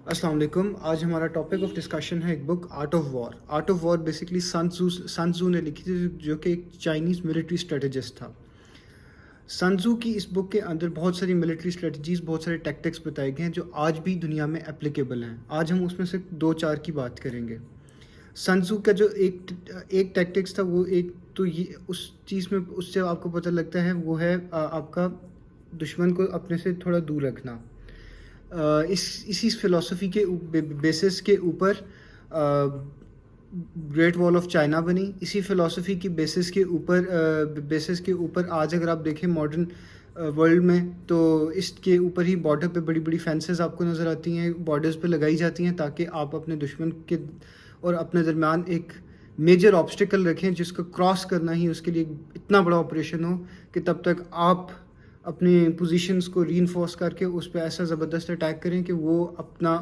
السلام علیکم. آج ہمارا ٹاپک آف ڈسکشن ہے ایک book art of war. Art of war basically Sun Tzu نے لکھی تھی جو کہ ایک چائنیز ملٹری اسٹریٹجسٹ تھا. سن تزو کی اس بک کے اندر بہت ساری ملٹری اسٹریٹجیز، بہت سارے ٹیکٹکس بتائے گئے ہیں جو آج بھی دنیا میں اپلیکیبل ہیں. آج ہم اس میں سے 2-4 کی بات کریں گے. سن تزو کا جو ایک ٹیکٹکس تھا، وہ ایک تو یہ اس چیز میں اس سے آپ کو پتہ لگتا ہے وہ ہے آپ کا دشمن کو اپنے سے تھوڑا دور رکھنا. اسی فلسفی کے بیسس کے اوپر گریٹ وال آف چائنا بنی. اسی فلسفی کی بیسس کے اوپر آج اگر آپ دیکھیں ماڈرن ورلڈ میں تو اس کے اوپر ہی بارڈر پہ بڑی بڑی فینسز آپ کو نظر آتی ہیں، بارڈرز پہ لگائی جاتی ہیں تاکہ آپ اپنے دشمن کے اور اپنے درمیان ایک میجر آبسٹیکل رکھیں جس کو کراس کرنا ہی اس کے لیے اتنا بڑا آپریشن ہو کہ تب تک آپ اپنی پوزیشنز کو ری انفورس کر کے اس پہ ایسا زبردست اٹیک کریں کہ وہ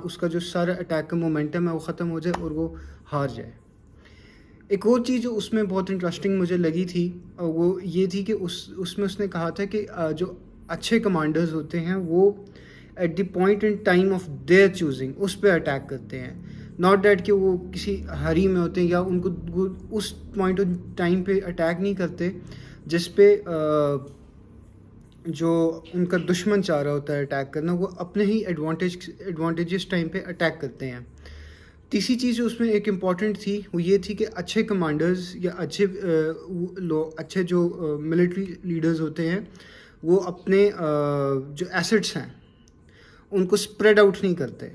اس کا جو سارا اٹیک کا مومنٹم ہے وہ ختم ہو جائے اور وہ ہار جائے. ایک اور چیز جو اس میں بہت انٹرسٹنگ مجھے لگی تھی وہ یہ تھی کہ اس میں اس نے کہا تھا کہ جو اچھے کمانڈرز ہوتے ہیں وہ at the point in time of their choosing اس پہ اٹیک کرتے ہیں. ناٹ دیٹ کہ وہ کسی ہری میں ہوتے ہیں یا ان کو اس پوائنٹ آف ٹائم پہ اٹیک نہیں کرتے جس پہ جو ان کا دشمن چاہ رہا ہوتا ہے اٹیک کرنا، وہ اپنے ہی ایڈوانٹیجز ٹائم پہ اٹیک کرتے ہیں. تیسری چیز جو اس میں ایک امپورٹنٹ تھی وہ یہ تھی کہ اچھے کمانڈرز یا اچھے جو ملٹری لیڈرز ہوتے ہیں وہ اپنے جو ایسٹس ہیں ان کو اسپریڈ آؤٹ نہیں کرتے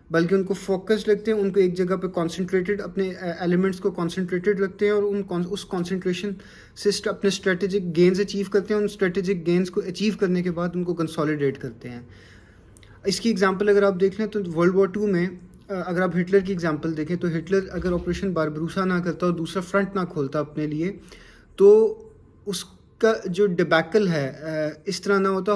بلکہ ان کو فوکس رکھتے ہیں، ان کو ایک جگہ پہ کانسنٹریٹڈ اپنے ایلیمنٹس کو کانسنٹریٹڈ رکھتے ہیں اور اس کانسنٹریشن سے اپنے اسٹریٹجک گینز اچیو کرتے ہیں. ان اسٹریٹجک گینز کو اچیو کرنے کے بعد ان کو کنسالیڈیٹ کرتے ہیں. اس کی ایگزامپل اگر آپ دیکھ لیں تو ورلڈ وار 2 میں اگر آپ ہٹلر کی ایگزامپل دیکھیں تو ہٹلر اگر آپریشن باربروسا نہ کرتا اور دوسرا فرنٹ نہ کھولتا اپنے لیے تو اس کا جو ڈبیکل ہے اس طرح نہ ہوتا.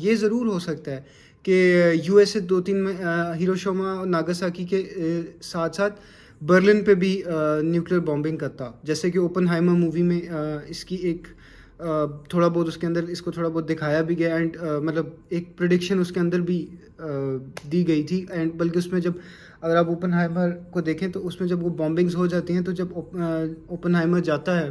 یہ ضرور ہو سکتا ہے کہ یو ایس اے 2-3 میں ہیروشیما اور ناگاساکی کے ساتھ ساتھ برلن پہ بھی نیوکلیر بامبنگ کرتا، جیسے کہ اوپن ہائمر مووی میں اس کی ایک تھوڑا بہت اس کے اندر اس کو تھوڑا بہت دکھایا بھی گیا. اینڈ مطلب ایک پریڈکشن اس کے اندر بھی دی گئی تھی. اینڈ بلکہ اس میں جب اگر آپ اوپن ہائمر کو دیکھیں تو اس میں جب وہ بامبنگز ہو جاتی ہیں تو جب اوپن ہائمر جاتا ہے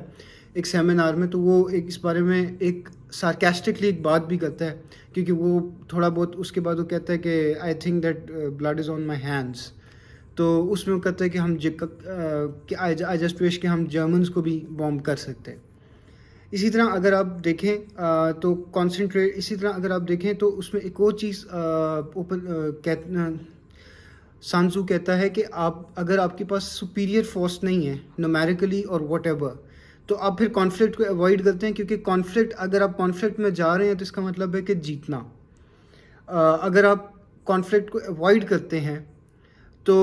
ایک سیمینار میں تو وہ اس بارے میں ایک سارکیسٹکلی ایک بات بھی کرتا ہے، کیونکہ وہ تھوڑا بہت اس کے بعد وہ کہتا ہے کہ I think that blood is on my hands. تو اس میں وہ کہتا ہے کہ آئی جسٹ وش کہ ہم جرمنس کو بھی بامب کر سکتے. اسی طرح اگر آپ دیکھیں تو اس میں ایک اور چیز سن تزو کہتا ہے کہ اگر آپ کے پاس سپیریئر فورس نہیں ہے نومیریکلی اور واٹ ایور تو آپ پھر کانفلکٹ کو اوائڈ کرتے ہیں، کیونکہ اگر آپ کانفلکٹ میں جا رہے ہیں تو اس کا مطلب ہے کہ جیتنا. اگر آپ کانفلکٹ کو اوائڈ کرتے ہیں تو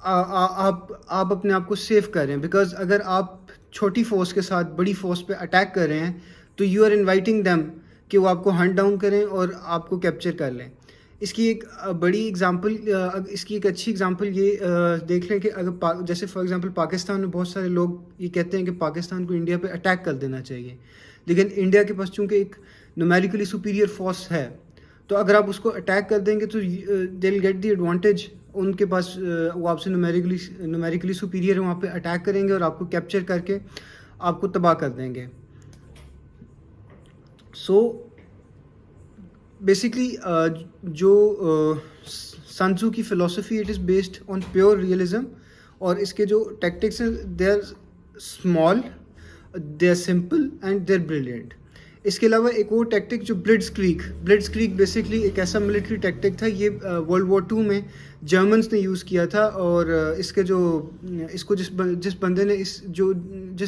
آپ اپنے آپ کو سیف کر رہے ہیں، بیکاز اگر آپ چھوٹی فورس کے ساتھ بڑی فورس پہ اٹیک کر رہے ہیں تو یو آر انوائٹنگ دیم کہ وہ آپ کو ہنٹ ڈاؤن کریں اور آپ کو کیپچر کر لیں. اس کی ایک بڑی ایگزامپل اس کی ایک اچھی ایگزامپل یہ دیکھ لیں کہ اگر جیسے فار ایگزامپل پاکستان میں بہت سارے لوگ یہ کہتے ہیں کہ پاکستان کو انڈیا پہ اٹیک کر دینا چاہیے، لیکن انڈیا کے پاس چونکہ ایک نومیریکلی سپیریئر فورس ہے تو اگر آپ اس کو اٹیک کر دیں گے تو دے ول گیٹ دی ایڈوانٹیج. ان کے پاس وہ آپ سے نومیریکلی سپیریئر ہے، وہاں پہ اٹیک کریں گے اور آپ کو کیپچر کر کے آپ کو تباہ کر دیں گے. سو بیسکلی جو سن تزو کی فلسفی it is based on pure realism, اور اس کے جو ٹیکٹکس ہیں they are small, they are simple and they are brilliant. اس کے علاوہ ایک اور ٹیکٹک جو بلٹز کریگ بیسکلی ایک ایسا ملٹری ٹیکٹک تھا. یہ ورلڈ وار 2 میں جرمنس نے یوز کیا تھا، اور اس کو جس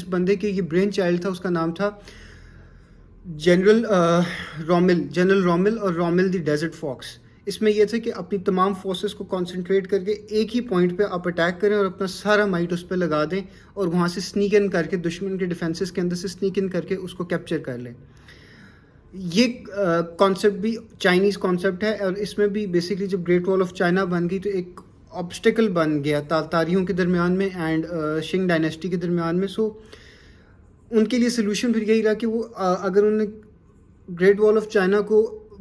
بندے کے یہ برین چائلڈ تھا اس کا نام تھا جنرل رومل اور رومل دی ڈیزرٹ فاکس. اس میں یہ تھا کہ اپنی تمام فورسز کو کانسنٹریٹ کر کے ایک ہی پوائنٹ پہ آپ اٹیک کریں اور اپنا سارا مائٹ اس پہ لگا دیں اور وہاں سے سنیک ان کر کے دشمن کے ڈیفینسز کے اندر سے سنیک ان کر کے اس کو کیپچر کر لیں. یہ کانسیپٹ بھی چائنیز کانسیپٹ ہے، اور اس میں بھی بیسکلی جب گریٹ وال آف چائنا بن گئی تو ایک آبسٹیکل بن گیا تاتاریوں کے درمیان میں اینڈ شنگ ڈائنیسٹی کے درمیان میں. سو ان کے لیے سلوشن پھر یہی رہا کہ وہ اگر انہوں نے گریٹ وال آف چائنا کو